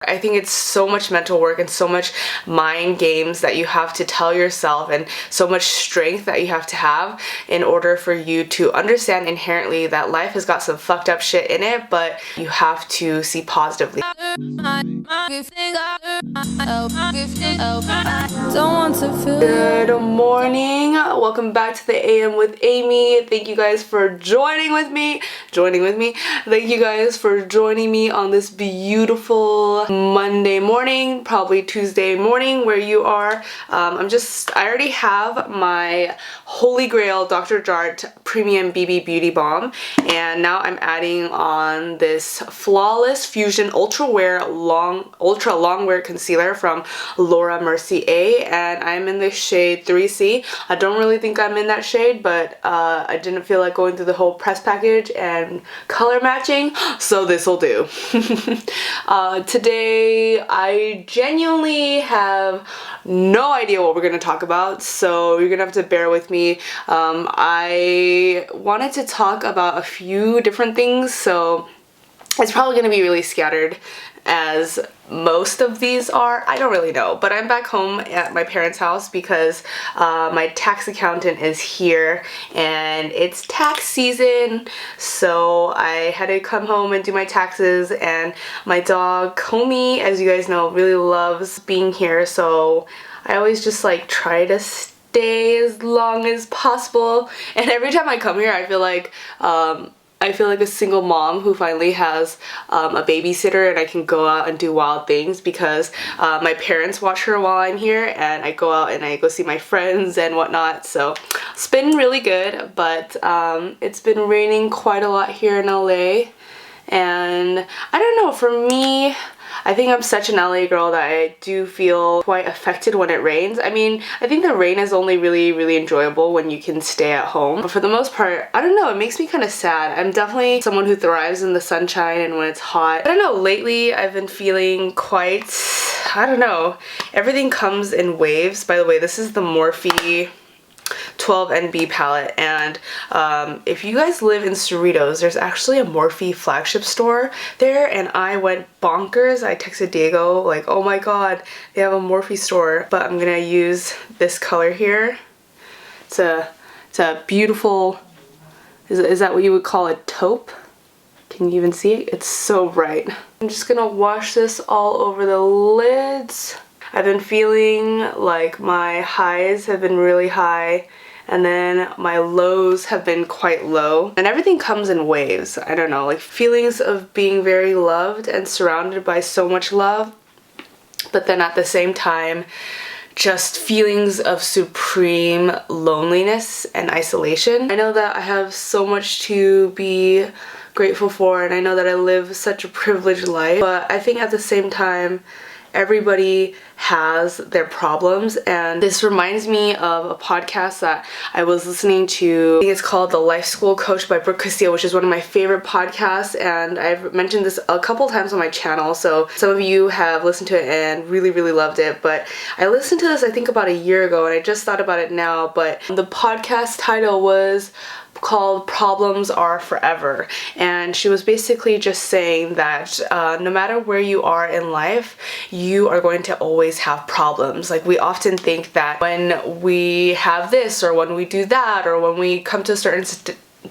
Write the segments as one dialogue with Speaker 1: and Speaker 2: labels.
Speaker 1: I think it's so much mental work and so much mind games that you have to tell yourself, and so much strength that you have to have in order for you to understand inherently that life has got some fucked up shit in it, but you have to see positively. Good morning, welcome back to the AM with Amy. Thank you guys for joining with me. Thank you guys for joining me on this beautiful Monday morning, probably Tuesday morning where you are. I already have my Holy Grail Dr. Jart Premium BB Beauty Balm, and now I'm adding on this Flawless Fusion Ultra Long Wear Concealer from Laura Mercier, and I'm in the shade 3C. I don't really think I'm in that shade, but I didn't feel like going through the whole press package and color matching, so this will do. Today I genuinely have no idea what we're going to talk about, so you're gonna have to bear with me. I wanted to talk about a few different things, so it's probably going to be really scattered as most of these are. I don't really know, but I'm back home at my parents' house because my tax accountant is here and it's tax season, so I had to come home and do my taxes, and my dog Comey, as you guys know, really loves being here, so I always just like try to stay as long as possible, and every time I come here I feel like a single mom who finally has a babysitter, and I can go out and do wild things because my parents watch her while I'm here, and I go out and I go see my friends and whatnot. So it's been really good, but it's been raining quite a lot here in LA, and I don't know, for me, I think I'm such an LA girl that I do feel quite affected when it rains. I mean, I think the rain is only really enjoyable when you can stay at home. But for the most part, I don't know, it makes me kind of sad. I'm definitely someone who thrives in the sunshine and when it's hot. I don't know, lately I've been feeling quite, I don't know, everything comes in waves. By the way, this is the Morphe 12NB palette, and if you guys live in Cerritos, there's actually a Morphe flagship store there, and I went bonkers. I texted Diego like, oh my god, they have a Morphe store. But I'm gonna use this color here. It's a beautiful, is that what you would call a taupe? Can you even see it? It's so bright. I'm just gonna wash this all over the lids. I've been feeling like my highs have been really high, and then my lows have been quite low, and everything comes in waves. I don't know, like feelings of being very loved and surrounded by so much love, but then at the same time just feelings of supreme loneliness and isolation. I know that I have so much to be grateful for, and I know that I live such a privileged life, but I think at the same time everybody has their problems, and this reminds me of a podcast that I was listening to. I think it's called The Life School Coach by Brooke Castillo, which is one of my favorite podcasts, and I've mentioned this a couple times on my channel, so some of you have listened to it and really loved it. But I listened to this I think about a year ago, and I just thought about it now, but the podcast title was called Problems Are Forever, and she was basically just saying that no matter where you are in life, you are going to always have problems. Like, we often think that when we have this, or when we do that, or when we come to a certain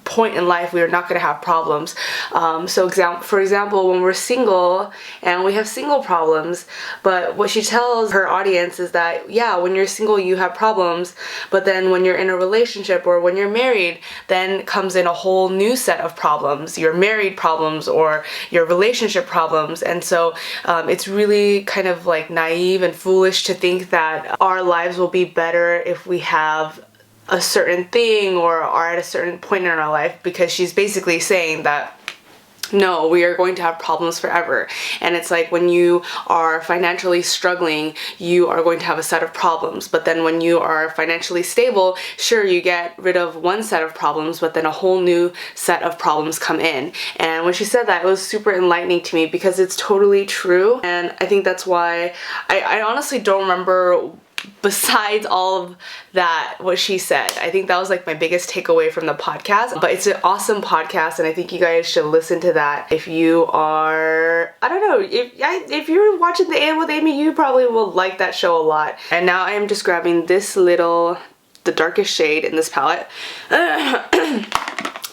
Speaker 1: point in life, we are not going to have problems. For example, when we're single and we have single problems, but what she tells her audience is that, yeah, when you're single you have problems, but then when you're in a relationship or when you're married, then comes in a whole new set of problems, your married problems or your relationship problems. And so it's really kind of like naive and foolish to think that our lives will be better if we have a certain thing or are at a certain point in our life, because she's basically saying that no, we are going to have problems forever. And it's like, when you are financially struggling, you are going to have a set of problems, but then when you are financially stable, sure, you get rid of one set of problems, but then a whole new set of problems come in. And when she said that, it was super enlightening to me, because it's totally true. And I think that's why I honestly don't remember besides all of that, what she said, I think that was like my biggest takeaway from the podcast. But it's an awesome podcast, and I think you guys should listen to that if you are, I don't know, if you're watching The AM with Amy, you probably will like that show a lot. And now I am just grabbing this little, the darkest shade in this palette.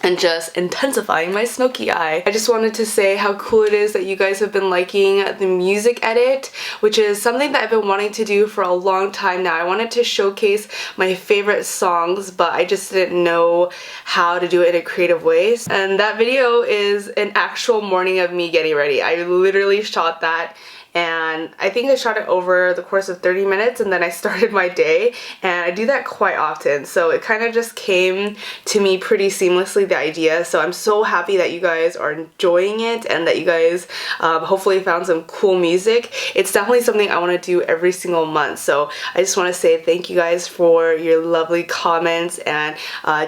Speaker 1: And just intensifying my smoky eye. I just wanted to say how cool it is that you guys have been liking the music edit, which is something that I've been wanting to do for a long time now. I wanted to showcase my favorite songs, but I just didn't know how to do it in a creative way. And that video is an actual morning of me getting ready. I literally shot that, and I think I shot it over the course of 30 minutes, and then I started my day, and I do that quite often, so it kind of just came to me pretty seamlessly, the idea. So I'm so happy that you guys are enjoying it and that you guys hopefully found some cool music. It's definitely something I want to do every single month, so I just want to say thank you guys for your lovely comments, and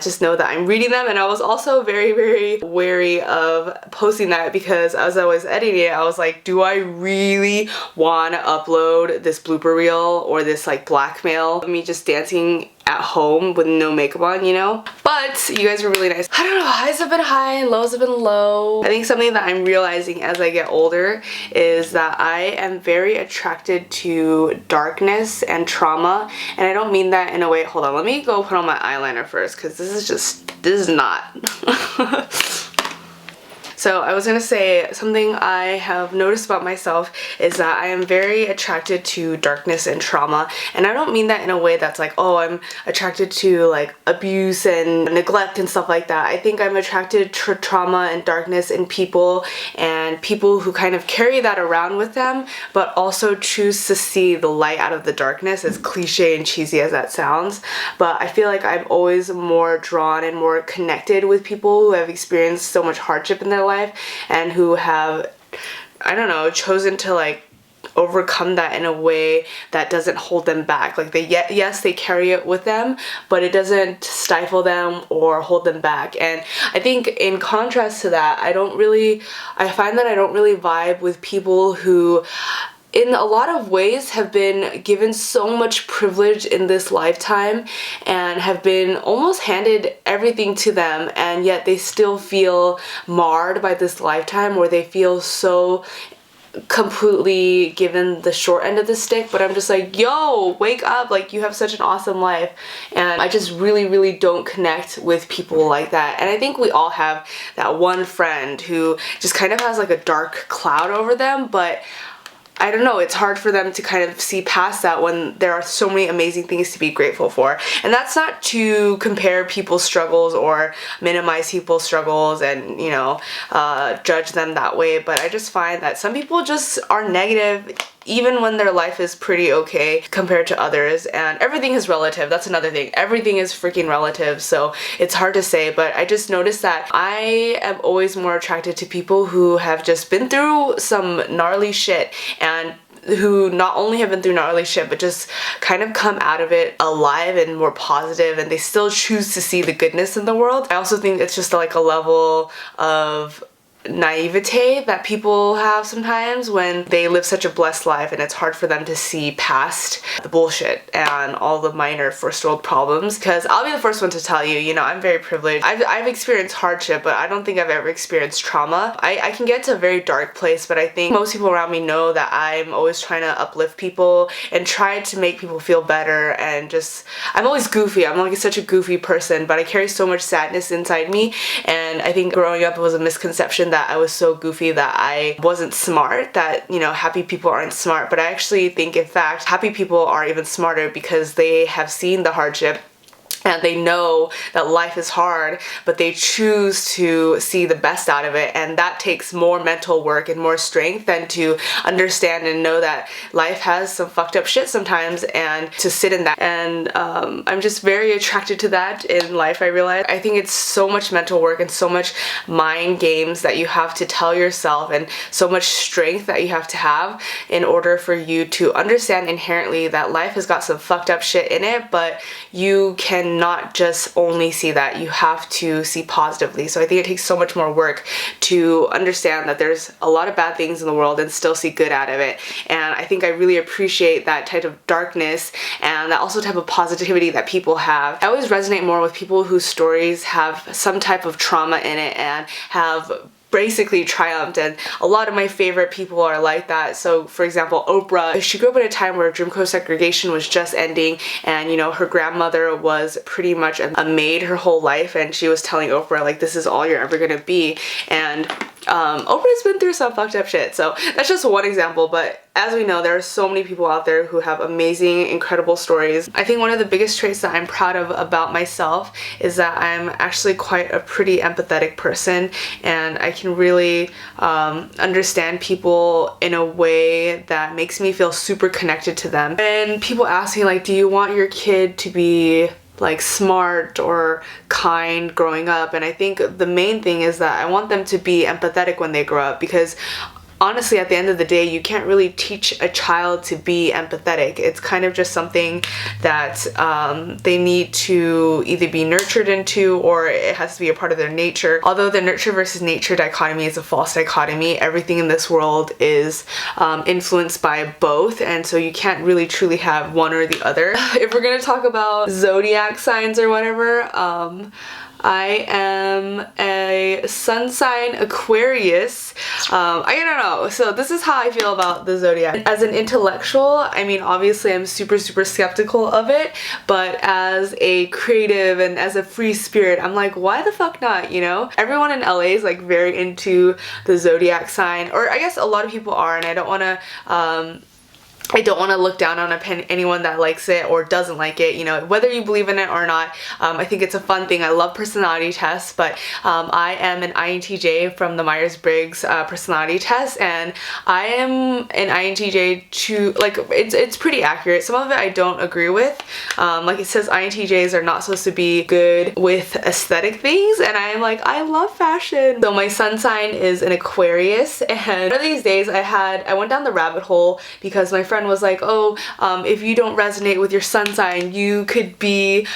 Speaker 1: just know that I'm reading them. And I was also very wary of posting that, because as I was editing it, I was like, do I really want to upload this blooper reel or this like blackmail of me just dancing at home with no makeup on, you know? But you guys were really nice. I don't know, highs have been high and lows have been low. I think something that I'm realizing as I get older is that I am very attracted to darkness and trauma, and I don't mean that in a way, hold on, let me go put on my eyeliner first, because this is not. So I was gonna say, something I have noticed about myself is that I am very attracted to darkness and trauma, and I don't mean that in a way that's like, oh, I'm attracted to like abuse and neglect and stuff like that. I think I'm attracted to trauma and darkness in people, and people who kind of carry that around with them, but also choose to see the light out of the darkness, as cliche and cheesy as that sounds. But I feel like I'm always more drawn and more connected with people who have experienced so much hardship in their life, and who have, I don't know, chosen to like overcome that in a way that doesn't hold them back. Like yes, they carry it with them, but it doesn't stifle them or hold them back. And I think in contrast to that, I find that I don't really vibe with people who in a lot of ways have been given so much privilege in this lifetime and have been almost handed everything to them, and yet they still feel marred by this lifetime, or they feel so completely given the short end of the stick. But I'm just like, yo, wake up, like you have such an awesome life. And I just really don't connect with people like that. And I think we all have that one friend who just kind of has like a dark cloud over them, but I don't know, it's hard for them to kind of see past that when there are so many amazing things to be grateful for. And that's not to compare people's struggles or minimize people's struggles and, you know, judge them that way, but I just find that some people just are negative even when their life is pretty okay compared to others. And everything is relative. That's another thing. Everything is freaking relative, so it's hard to say. But I just noticed that I am always more attracted to people who have just been through some gnarly shit, and who not only have been through gnarly shit, but just kind of come out of it alive and more positive, and they still choose to see the goodness in the world. I also think it's just like a level of naivete that people have sometimes when they live such a blessed life, and it's hard for them to see past the bullshit and all the minor first world problems. Because I'll be the first one to tell you, you know, I'm very privileged. I've experienced hardship, but I don't think I've ever experienced trauma. I can get to a very dark place, but I think most people around me know that I'm always trying to uplift people and try to make people feel better, and just, I'm always goofy. I'm like such a goofy person, but I carry so much sadness inside me, and I think growing up it was a misconception that I was so goofy that I wasn't smart, that, you know, happy people aren't smart. But I actually think, in fact, happy people are even smarter, because they have seen the hardship and they know that life is hard, but they choose to see the best out of it, and that takes more mental work and more strength than to understand and know that life has some fucked up shit sometimes, and to sit in that. And I'm just very attracted to that in life, I realize. I think it's so much mental work and so much mind games that you have to tell yourself, and so much strength that you have to have in order for you to understand inherently that life has got some fucked up shit in it, but you can cannot just only see that. You have to see positively. So I think it takes so much more work to understand that there's a lot of bad things in the world and still see good out of it. And I think I really appreciate that type of darkness and that also type of positivity that people have. I always resonate more with people whose stories have some type of trauma in it and have basically triumphed, and a lot of my favorite people are like that. So for example, Oprah, she grew up at a time where Jim Crow segregation was just ending, and you know, her grandmother was pretty much a maid her whole life, and she was telling Oprah like, this is all you're ever gonna be. And Oprah's been through some fucked up shit. So that's just one example, but as we know, there are so many people out there who have amazing, incredible stories. I think one of the biggest traits that I'm proud of about myself is that I'm actually quite a pretty empathetic person, and I can really understand people in a way that makes me feel super connected to them. And people ask me like, do you want your kid to be like smart or kind growing up? And I think the main thing is that I want them to be empathetic when they grow up, because honestly, at the end of the day, you can't really teach a child to be empathetic. It's kind of just something that they need to either be nurtured into, or it has to be a part of their nature. Although the nurture versus nature dichotomy is a false dichotomy, everything in this world is influenced by both, and so you can't really truly have one or the other. If we're gonna talk about zodiac signs or whatever, I am a sun sign Aquarius. I don't know. So this is how I feel about the zodiac. As an intellectual, I mean, obviously I'm super skeptical of it, but as a creative and as a free spirit, I'm like, why the fuck not, you know? Everyone in LA is like very into the zodiac sign, or I guess a lot of people are, and I don't want to look down on anyone that likes it or doesn't like it, you know, whether you believe in it or not. I think it's a fun thing. I love personality tests, but I am an INTJ from the Myers-Briggs personality test, and I am an INTJ to, like, it's pretty accurate. Some of it I don't agree with. Like it says INTJs are not supposed to be good with aesthetic things, and I'm like, I love fashion. So my sun sign is an Aquarius, and one of these days I went down the rabbit hole because my friend was like, oh, if you don't resonate with your sun sign, you could be,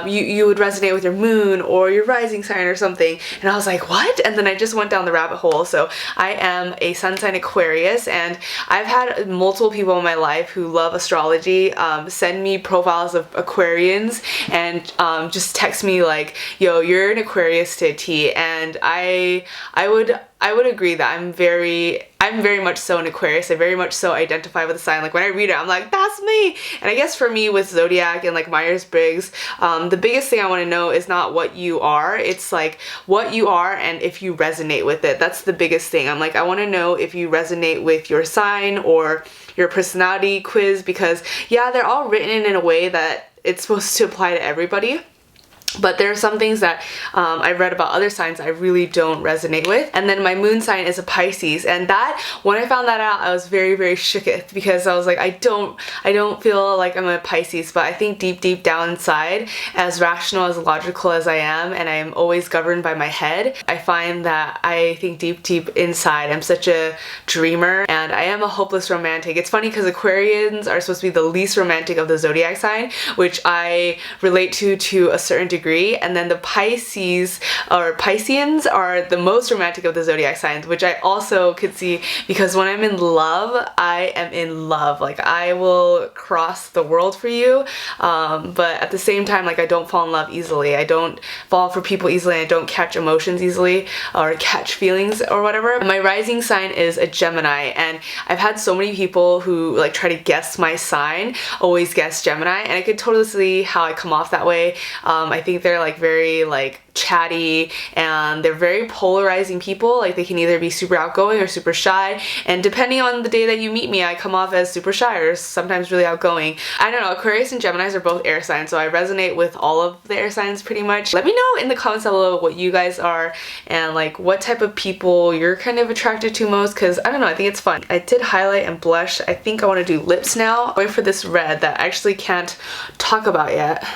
Speaker 1: you would resonate with your moon or your rising sign or something. And I was like, what? And then I just went down the rabbit hole. So I am a sun sign Aquarius, and I've had multiple people in my life who love astrology send me profiles of Aquarians and just text me like, yo, you're an Aquarius to a T. And I would agree that I'm very much so an Aquarius. I very much so identify with the sign. Like when I read it, I'm like, that's me. And I guess for me with zodiac and like Myers-Briggs, the biggest thing I want to know is not what you are. It's like what you are and if you resonate with it. That's the biggest thing. I'm like, I want to know if you resonate with your sign or your personality quiz, because yeah, they're all written in a way that it's supposed to apply to everybody. But there are some things that I've read about other signs I really don't resonate with. And then my moon sign is a Pisces, and that, when I found that out, I was very shooketh, because I was like, I don't feel like I'm a Pisces, but I think deep down inside, as rational, as logical as I am, and I am always governed by my head, I find that I think deep inside I'm such a dreamer, and I am a hopeless romantic. It's funny because Aquarians are supposed to be the least romantic of the zodiac sign, which I relate to a certain degree. And then the Pisces or Pisceans are the most romantic of the zodiac signs, which I also could see, because when I'm in love, I am in love. Like I will cross the world for you, but at the same time, like I don't fall in love easily. I don't fall for people easily. I don't catch emotions easily or catch feelings or whatever. My rising sign is a Gemini, and I've had so many people who like try to guess my sign, always guess Gemini, and I could totally see how I come off that way. I think they're like very like chatty, and they're very polarizing people. Like they can either be super outgoing or super shy, and depending on the day that you meet me, I come off as super shy or sometimes really outgoing. I don't know, Aquarius and Geminis are both air signs, so I resonate with all of the air signs pretty much. Let me know in the comments below what you guys are and like what type of people you're kind of attracted to most, because I don't know, I think it's fun. I did highlight and blush. I think I want to do lips now. I'm going for this red that I actually can't talk about yet.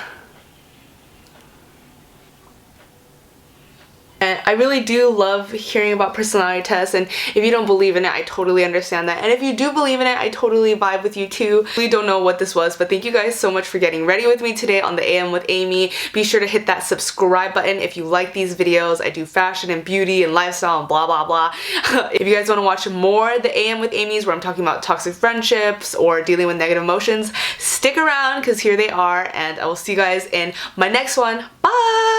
Speaker 1: And I really do love hearing about personality tests, and if you don't believe in it, I totally understand that. And if you do believe in it, I totally vibe with you too. I really don't know what this was, but thank you guys so much for getting ready with me today on the AM with Amy. Be sure to hit that subscribe button if you like these videos. I do fashion and beauty and lifestyle and blah blah blah. If you guys want to watch more the AM with Amy's where I'm talking about toxic friendships or dealing with negative emotions, stick around because here they are, and I will see you guys in my next one. Bye!